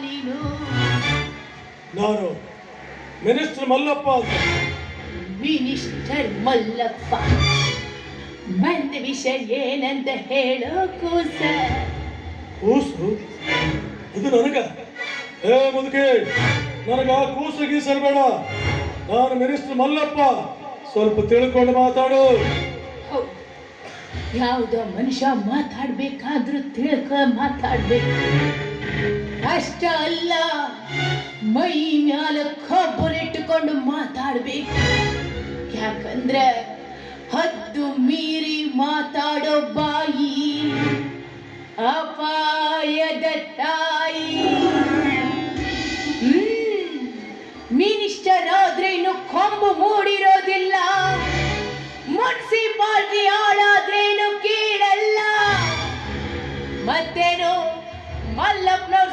ನೀನು? ನಾನು ಮಿನಿಸ್ಟರ್ ಮಲ್ಲಪ್ಪ ಅಂತ. ಮಿನಿಸ್ಟರ್ ಮಲ್ಲಪ್ಪ ಬಂದ ವಿಷಯ ಏನಂತ ಹೇಳೋ ಕೂಸ? ಕೂಸು ಇದು ನನಗ? ಏ ಮುದುಕಿ, ನನಗ ಕೂಸು ಗೀಸಲ್ ಬೇಡ. ನಾನು ಮಿನಿಸ್ಟರ್ ಮಲ್ಲಪ್ಪ, ಸ್ವಲ್ಪ ತಿಳ್ಕೊಂಡು ಮಾತಾಡು. ಹೌದು, ಯಾವುದೋ ಮನುಷ್ಯ ಮಾತಾಡ್ಬೇಕಾದ್ರೂ ತಿಳ್ಕ ಮಾತಾಡ್ಬೇಕು. ಅಷ್ಟ ಅಲ್ಲ, ಮೈ ಮ್ಯಾಲ ಕೊಬ್ಬರಿಟ್ಟುಕೊಂಡು ಮಾತಾಡ್ಬೇಕು. ಯಾಕಂದ್ರೆ ಹದ್ದು ಮೀರಿ ಮಾತಾಡೋ ಬಾಯಿ ಅಪಾಯದ ತಾಯಿ. ಮಿನಿಸ್ಟರ್ ಆದ್ರೆ ಇನ್ನು ಕೊಂಬು ಮೂಡಿರೋದಿಲ್ಲ, ಮುನ್ಸಿಪಾಲ್ಟಿ ಆಳಾದ್ರೇನು ಕೀಳಲ್ಲ. ಮತ್ತೇನು ಮಲ್ಲಪ್ಪನವ್ರ